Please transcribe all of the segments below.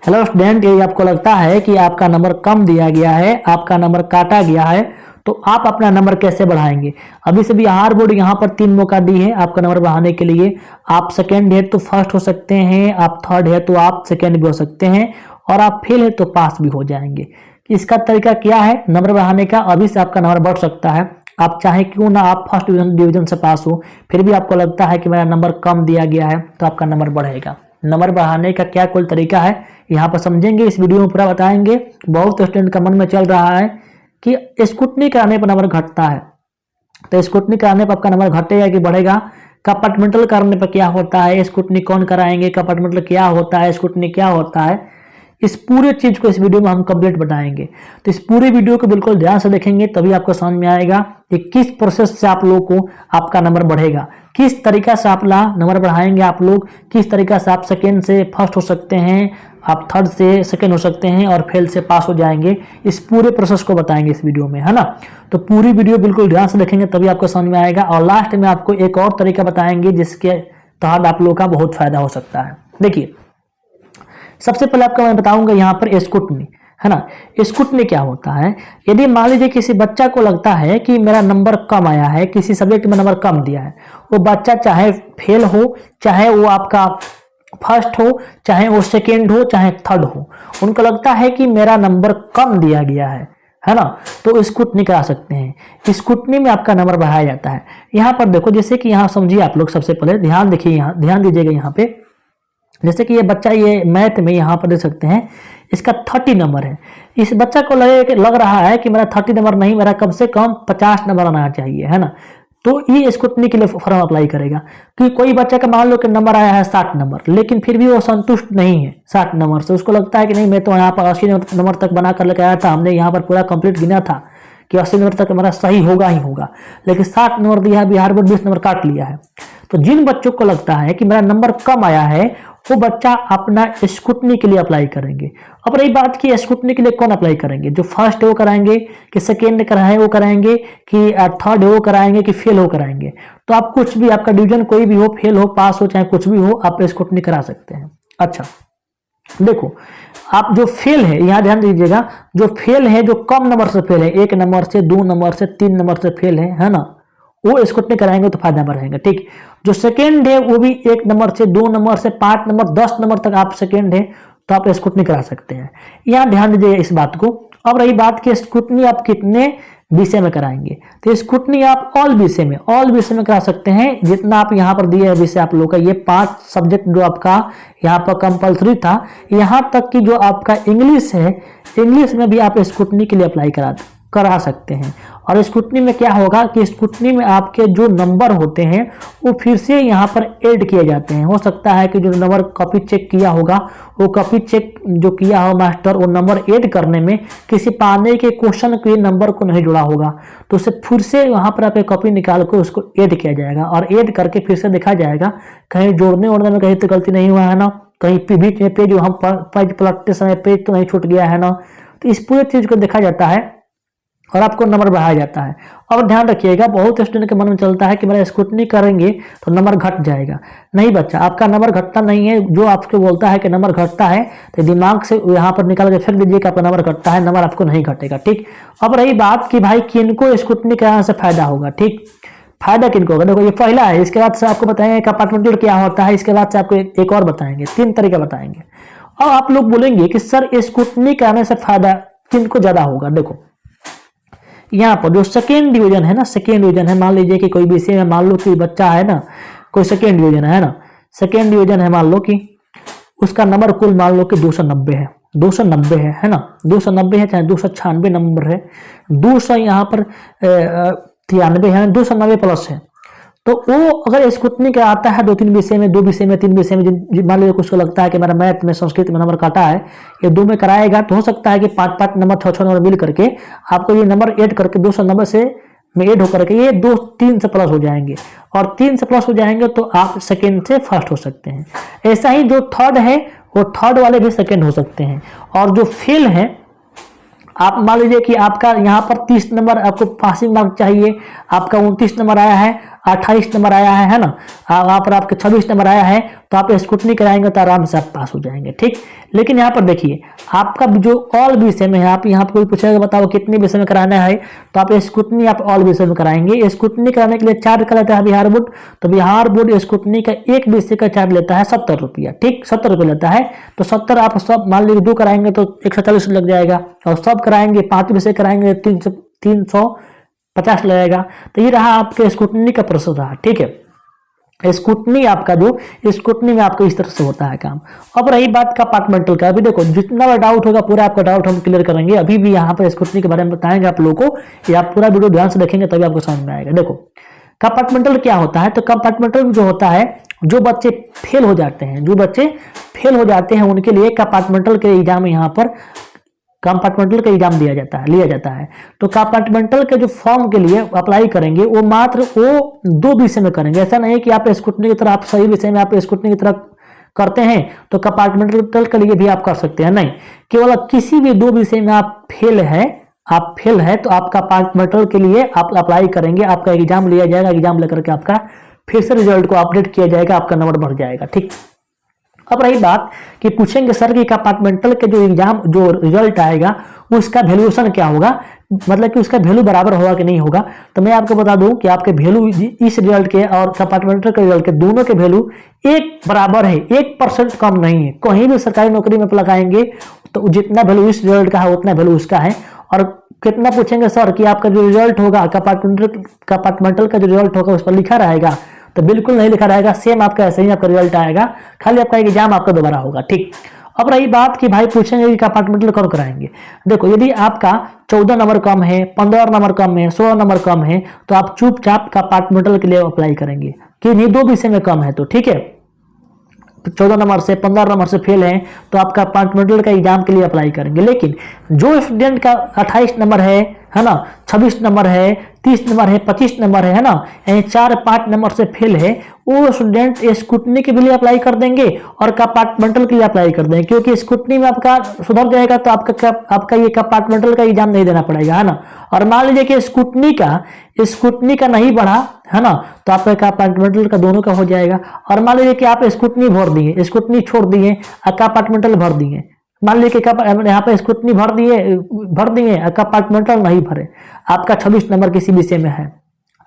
Hello student, यदि आपको लगता है कि आपका नंबर कम दिया गया है, आपका नंबर काटा गया है, तो आप अपना नंबर कैसे बढ़ाएंगे। अभी से भी आहार बोर्ड यहाँ पर 3 मौका दी है आपका नंबर बढ़ाने के लिए। आप सेकेंड है तो फर्स्ट हो सकते हैं, आप थर्ड है तो आप सेकेंड भी हो सकते हैं, और आप फेल है तो पास भी हो जाएंगे। इसका तरीका क्या है नंबर बढ़ाने का? अभी से आपका नंबर बढ़ सकता है। आप चाहे क्यों ना आप फर्स्ट डिवीजन से पास हो, फिर भी आपको लगता है कि मेरा नंबर कम दिया गया है, तो आपका नंबर बढ़ेगा। नंबर बढ़ाने का क्या कोई तरीका है यहाँ पर समझेंगे, इस वीडियो में पूरा बताएंगे। बहुत स्टूडेंट का मन में चल रहा है कि स्कूटनी कराने पर नंबर घटता है, तो स्कूटनी कराने पर आपका नंबर घटेगा कि बढ़ेगा? कंपार्टमेंटल करने पर क्या होता है, स्कूटनी कौन कराएंगे, कंपार्टमेंटल क्या होता है, स्कूटनी क्या होता है, इस पूरे चीज को इस वीडियो में हम कंप्लीट बताएंगे। तो इस पूरे वीडियो को बिल्कुल ध्यान से देखेंगे, तभी आपको समझ में आएगा कि किस प्रोसेस से आप लोगों को आपका नंबर बढ़ेगा, किस तरीका से आप नंबर बढ़ाएंगे आप लोग, किस तरीका से आप सेकेंड से फर्स्ट हो सकते हैं, आप थर्ड से सेकेंड हो सकते हैं, और फेल से पास हो जाएंगे। इस पूरे प्रोसेस को बताएंगे इस वीडियो में, है ना। तो पूरी वीडियो बिल्कुल ध्यान से देखेंगे, तभी आपको समझ में आएगा। और लास्ट में आपको एक और तरीका बताएंगे जिसके तहत आप लोगों का बहुत फायदा हो सकता है। देखिए, सबसे पहले आपको मैं बताऊंगा यहाँ पर स्कूटनी, है ना। स्कूटनी क्या होता है? यदि मान लीजिए किसी बच्चा को लगता है कि मेरा नंबर कम आया है, किसी सब्जेक्ट में नंबर कम दिया है, वो बच्चा चाहे फेल हो, चाहे वो आपका फर्स्ट हो, चाहे वो सेकेंड हो, चाहे थर्ड हो, उनको लगता है कि मेरा नंबर कम दिया गया है ना, तो स्कूटनी करा सकते हैं। स्कूटनी में आपका नंबर बढ़ाया जाता है। यहाँ पर देखो, जैसे कि यहाँ समझिए आप लोग, सबसे पहले ध्यान देखिए, यहाँ ध्यान दीजिएगा। यहाँ पे जैसे कि ये बच्चा, ये मैथ में यहाँ पर देख सकते हैं इसका 30 नंबर है। इस बच्चा को लग रहा है कि मेरा 30 नंबर नहीं, मेरा कम से कम 50 नंबर आना चाहिए, है ना। तो ये स्कूटनी के लिए फॉर्म अप्लाई करेगा। कि कोई बच्चा का मान लो कि नंबर आया है 60 नंबर, लेकिन फिर भी वो संतुष्ट नहीं है 60 नंबर से। उसको लगता है कि नहीं, मैं तो यहाँ पर 80 नंबर तक बना कर लेकर आया था, हमने यहाँ पर पूरा कंप्लीट गिना था कि 80 नंबर तक हमारा सही होगा ही होगा, लेकिन 60 नंबर दिया है, बिहार बोर्ड 20 नंबर काट लिया है। तो जिन बच्चों को लगता है कि मेरा नंबर कम आया है, वो बच्चा अपना स्कूटनी के लिए अप्लाई करेंगे। अब रही बात कि स्कूटनी के लिए कौन अप्लाई करेंगे, जो फर्स्ट है वो कराएंगे, कि सेकेंड कराए वो कराएंगे, कि थर्ड है वो कराएंगे, कि फेल हो कराएंगे। तो आप कुछ भी, आपका डिवीजन कोई भी हो, फेल हो, पास हो, चाहे कुछ भी हो, आप स्कूटनी करा सकते हैं। अच्छा देखो, आप जो फेल है, यहाँ ध्यान दीजिएगा, जो फेल है, जो कम नंबर से फेल है, 1 नंबर से, 2 नंबर से, 3 नंबर से फेल है ना, वो स्कूटनी कराएंगे तो फायदा बढ़ेगा। ठीक, जो सेकेंड है वो भी 1 नंबर से, 2 नंबर से, 5 नंबर, 10 नंबर तक आप सेकेंड है तो आप स्कूटनी करा सकते हैं। यहाँ ध्यान दीजिए इस बात को। अब रही बात कि स्कूटनी आप कितने विषय में कराएंगे, तो स्कूटनी आप ऑल विषय में करा सकते हैं। जितना आप यहाँ पर दिए है विषय आप लोग का, ये 5 सब्जेक्ट जो आपका यहाँ पर कंपल्सरी था, यहाँ तक कि जो आपका इंग्लिश है, इंग्लिश में भी आप स्कूटनी के लिए अप्लाई करा सकते हैं। और स्कूटनी में क्या होगा कि स्कूटनी में आपके जो नंबर होते हैं वो फिर से यहाँ पर ऐड किए जाते हैं। हो सकता है कि जो नंबर कॉपी चेक किया होगा, वो कॉपी चेक जो किया हो मास्टर, वो नंबर ऐड करने में किसी पाने के क्वेश्चन के नंबर को नहीं जुड़ा होगा, तो उसे फिर से वहाँ पर आप कॉपी निकाल कर उसको ऐड किया जाएगा, और ऐड करके फिर से देखा जाएगा कहीं जोड़ने ओड़ने में कहीं तो गलती नहीं हुआ है ना, कहीं बीच में पेज हम पेज पलटते समय पेज तो नहीं छूट गया है ना। तो इस पूरे चीज को देखा जाता है और आपको नंबर बढ़ाया जाता है। और ध्यान रखिएगा, बहुत स्टूडेंट के मन में चलता है कि मेरा स्कूटनी करेंगे तो नंबर घट जाएगा। नहीं बच्चा, आपका नंबर घटता नहीं है। जो आपको बोलता है कि नंबर घटता है, तो दिमाग से यहाँ पर निकाल के फेंक दीजिए कि आपका नंबर घटता है, नंबर आपको नहीं घटेगा। ठीक, अब रही बात कि भाई किनको स्कूटनी कराने से फायदा होगा। ठीक, फायदा किनको होगा, देखो ये पहला है। इसके बाद से आपको बताएंगे कंपार्टमेंटल क्या होता है, इसके बाद से आपको एक और बताएंगे, 3 तरीका बताएंगे। और आप लोग बोलेंगे कि सर स्कूटनी कराने से फायदा किनको ज्यादा होगा। देखो यहाँ पर जो सेकेंड डिवीजन है ना, सेकेंड डिवीजन है, मान लीजिए कि कोई विषय में मान लो कि बच्चा है ना, कोई सेकेंड डिवीजन है ना, सेकेंड डिवीजन है, मान लो कि उसका नंबर कुल मान लो कि 290 है, 290 है ना, 290 है, चाहे 296 नंबर है, 200 यहाँ पर 93 है, 290 प्लस है। तो वो अगर स्कूटनी का आता है 2-3 विषय में, 2 विषय में, 3 विषय में, मान लीजिए कुछ को लगता है कि मेरा मैथ में, संस्कृत में नंबर काटा है, ये 2 में कराएगा, तो हो सकता है कि 5-5 नंबर, 6-6 नंबर मिल करके आपको ये नंबर ऐड करके 290 से में ऐड होकर के ये 2-3 से प्लस हो जाएंगे, और 3 से प्लस हो जाएंगे तो आप सेकेंड से फर्स्ट हो सकते हैं। ऐसा ही जो थर्ड है, वो थर्ड वाले भी सेकेंड हो सकते हैं। और जो फेल है, आप मान लीजिए कि आपका यहाँ पर 30 नंबर आपको पासिंग मार्क चाहिए, आपका 29 नंबर आया है, 28 नंबर आया है ना, वहाँ पर आपके 26 नंबर आया है, तो आप स्कूटनी कराएंगे तो आराम से आप पास हो जाएंगे। ठीक, लेकिन यहाँ पर देखिए आपका जो ऑल विषय में है, आप यहाँ पर कोई पूछेगा बताओ कितने विषय में कराना है, तो आप स्क्रूटनी आप ऑल विषय में कराएंगे। स्क्रूटनी कराने के लिए चार्ज का लेता है बिहार बोर्ड, तो बिहार बोर्ड स्क्रूटनी का एक विषय का चार्ज लेता है 70 रुपया, ठीक 70 रुपये लेता है। तो 70 आप सब मान लीजिए 2 कराएंगे तो 140 लग जाएगा, और सब कराएंगे 5 विषय कराएंगे 350 लगेगा। तो ये रहा आपके स्क्रूटनी का प्रोसेस रहा, ठीक है। स्क्रूटनी आपका जो स्क्रूटनी में आपको इस तरह से होता है काम। अब रही बात कंपार्टमेंटल का, अभी देखो जितना बड़ा डाउट होगा पूरा आपका डाउट हम क्लियर करेंगे। अभी भी यहाँ पर स्क्रूटनी के बारे में बताएंगे आप लोगों को, ये आप पूरा वीडियो ध्यान से देखेंगे तभी आपको समझ में आएगा। देखो कंपार्टमेंटल क्या होता है, तो कंपार्टमेंटल जो होता है जो बच्चे फेल हो जाते हैं, जो बच्चे फेल हो जाते हैं उनके लिए कंपार्टमेंटल के एग्जाम यहाँ पर कंपार्टमेंटल का एग्जाम लिया जाता है। तो कंपार्टमेंटल के जो फॉर्म के लिए अप्लाई करेंगे वो मात्र वो 2 विषय में करेंगे। ऐसा नहीं है कि आप स्क्रूटनी की तरह आप सही विषय में आप स्क्रूटनी की तरह करते हैं तो कंपार्टमेंटल के लिए भी आप कर सकते हैं, नहीं, केवल किसी भी 2 विषय में आप फेल है तो आप कंपार्टमेंटल के लिए आप अप्लाई करेंगे, आपका एग्जाम लिया जाएगा, एग्जाम लेकर के आपका फिर से रिजल्ट को अपडेट किया जाएगा, आपका नंबर बढ़ जाएगा, ठीक। अब रही बात कि पूछेंगे सर कि कंपार्टमेंटल के जो एग्जाम जो रिजल्ट आएगा उसका वैल्यूएशन क्या होगा, मतलब कि उसका वैल्यू बराबर होगा कि नहीं होगा। तो मैं आपको बता दूं कि आपके वैल्यू इस रिजल्ट के और कंपार्टमेंटल के रिजल्ट के दोनों के वैल्यू एक बराबर है, 1% कम नहीं है। कहीं भी सरकारी नौकरी में लगाएंगे तो जितना वैल्यू इस रिजल्ट का है उतना वैल्यू उसका है। और कितना पूछेंगे सर कि आपका जो रिजल्ट होगा कंपार्टमेंटल का जो रिजल्ट होगा उस पर लिखा रहेगा, तो बिल्कुल नहीं लिखा रहेगा, सेम आपका ऐसे ही आपका रिजल्ट आएगा, खाली आपका एग्जाम आपका दोबारा होगा, ठीक। अब रही बात कि भाई पूछेंगे कि कंपार्टमेंटल कौन कराएंगे। देखो यदि आपका 14 नंबर कम है, 15 नंबर कम है, 16 नंबर कम है तो आप चुपचाप कंपार्टमेंटल के लिए अप्लाई करेंगे कि नहीं 2 विषय में कम है तो, ठीक है। 14 नंबर से 15 नंबर से फेल हैं तो आप कंपार्टमेंटल का एग्जाम के लिए अप्लाई करेंगे। लेकिन जो स्टूडेंट का 28 नंबर है ना, 26 नंबर है, 30 नंबर है, 25 नंबर है ना, यानी 4-5 नंबर से फेल है, वो स्टूडेंट स्क्रूटनी के लिए अप्लाई कर देंगे और कंपार्टमेंटल के लिए अप्लाई कर देंगे, क्योंकि स्क्रूटनी में आपका सुधर जाएगा तो आपका ये कंपार्टमेंटल का एग्जाम नहीं देना पड़ेगा, है ना। और मान लीजिए कि स्क्रूटनी का नहीं बढ़ा, है ना, तो आपका कंपार्टमेंटल का दोनों का हो जाएगा। और मान लीजिए कि आप स्क्रूटनी भर दिए, स्क्रूटनी छोड़ दिए और कंपार्टमेंटल भर दिए, मान लीजिए कि यहाँ पे स्क्रूटनी भर दिए कंपार्टमेंटल नहीं भरे, आपका 26 नंबर किसी विषय में है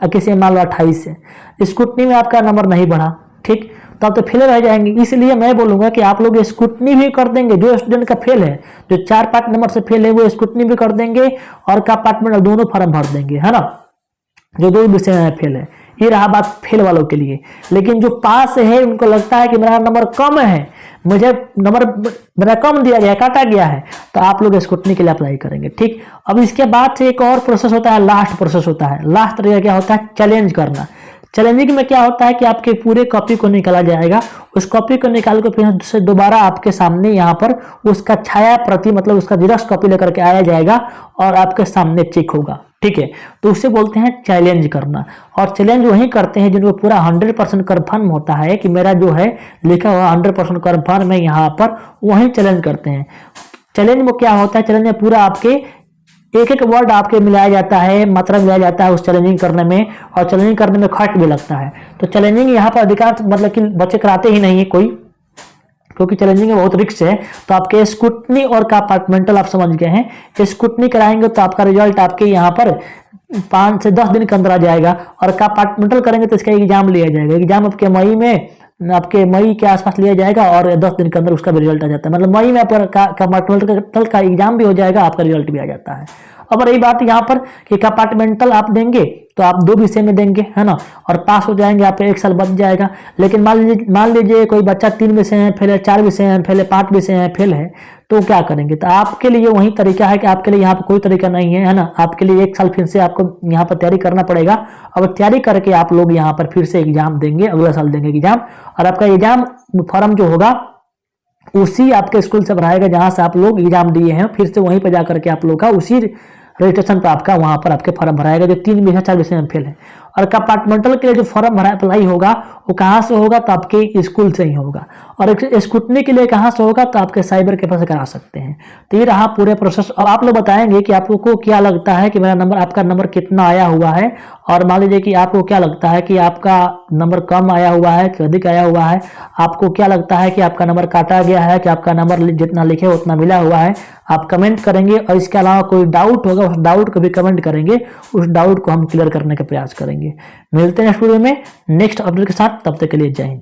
और किसी में मान लो 28 है, स्क्रूटनी में आपका नंबर नहीं बढ़ा, ठीक, तो आप तो फेल रह जाएंगे। इसलिए मैं बोलूंगा कि आप लोग स्क्रूटनी भी कर देंगे, जो स्टूडेंट का फेल है, जो 4-5 नंबर से फेल है वो स्क्रूटनी भी कर देंगे और कंपार्टमेंटल दोनों फॉर्म भर देंगे, है ना, जो 2 विषय में फेल है। ये रहा बात फेल वालों के लिए। लेकिन जो पास है उनको लगता है कि मेरा नंबर कम है, मुझे नंबर मेरा कम दिया गया, काटा गया है, तो आप लोग स्क्रूटनी के लिए अप्लाई करेंगे, ठीक। अब इसके बाद से एक और प्रोसेस होता है, लास्ट प्रोसेस होता है। लास्ट तरीका क्या होता है, चैलेंज करना। चैलेंजिंग में क्या होता है कि आपके पूरे कॉपी को निकाला जाएगा, उस कॉपी को निकाल कर फिर से दोबारा आपके सामने यहाँ पर उसका छाया प्रति मतलब उसका जेरॉक्स कॉपी लेकर के आया जाएगा और आपके सामने चेक होगा, ठीक है। तो उसे बोलते हैं चैलेंज करना। और चैलेंज वही करते हैं जिनको पूरा 100% कन्फर्म होता है कि मेरा जो है लिखा हुआ 100% कन्फर्म है, यहाँ पर वही चैलेंज करते हैं। चैलेंज में क्या होता है, चैलेंज में पूरा आपके एक वर्ड आपके मिलाया जाता है, मात्रा मिलाया जाता है उस चैलेंजिंग करने में, और चैलेंजिंग करने में खर्च भी लगता है। तो चैलेंजिंग यहाँ पर अधिकांश मतलब कि बच्चे कराते ही नहीं है कोई, क्योंकि चैलेंजिंग में बहुत रिस्क है। तो आपके स्क्रूटनी और कंपार्टमेंटल आप समझ गए हैं। स्क्रूटनी कराएंगे तो आपका रिजल्ट आपके यहाँ पर 5 से 10 दिन के अंदर आ जाएगा, और कंपार्टमेंटल करेंगे तो इसका एग्जाम लिया जाएगा। एग्जाम आपके मई के आसपास लिया जाएगा और 10 दिन के अंदर उसका भी रिजल्ट आ जाता है। मतलब मई में आपका कंपार्टमेंटल का एग्जाम भी हो जाएगा, आपका रिजल्ट भी आ जाता है। अब रही बात यहाँ पर कि कंपार्टमेंटल आप देंगे तो आप 2 विषय में देंगे, है ना, और पास हो जाएंगे, आपका 1 साल बच जाएगा। लेकिन मान लीजिए कोई बच्चा 3 विषय में फेल है, 4 विषय में फेल है, 5 विषय में फेल है, तो क्या करेंगे। तो आपके लिए वही तरीका है कि आपके लिए यहाँ पर कोई तरीका नहीं है ना, आपके लिए 1 साल फिर से आपको यहाँ पर तैयारी करना पड़ेगा। अब तैयारी करके आप लोग यहाँ पर फिर से एग्जाम देंगे, अगला साल देंगे एग्जाम, और आपका एग्जाम फॉर्म जो होगा उसी आपके स्कूल से भराएगा जहां से आप लोग एग्जाम दिए हैं, फिर से वहीं पर जाकर के आप लोग का उसी रजिस्ट्रेशन पर आपका वहां पर आपके फॉर्म भराएगा जो 3 विषय 4 विषय में फेल है। और कंपार्टमेंटल के लिए जो फॉर्म भरा अप्लाई होगा वो कहाँ से होगा, तो आपके स्कूल से ही होगा। और स्कूटनी के लिए कहाँ से होगा, तो आपके साइबर कैफे से करा सकते हैं। तो ये रहा पूरे प्रोसेस। अब आप लोग बताएंगे कि आपको क्या लगता है कि मेरा नंबर, आपका नंबर कितना आया हुआ है, और मान लीजिए कि आपको क्या लगता है कि आपका नंबर कम आया हुआ है कि अधिक आया हुआ है, आपको क्या लगता है कि आपका नंबर काटा गया है कि आपका नंबर जितना लिखे उतना मिला हुआ है, आप कमेंट करेंगे। और इसके अलावा कोई डाउट होगा उस डाउट को भी कमेंट करेंगे, उस डाउट को हम क्लियर करने का प्रयास करेंगे। मिलते हैं नेक्स्ट वीडियो में नेक्स्ट अपडेट के साथ, तब तक के लिए जय हिंद।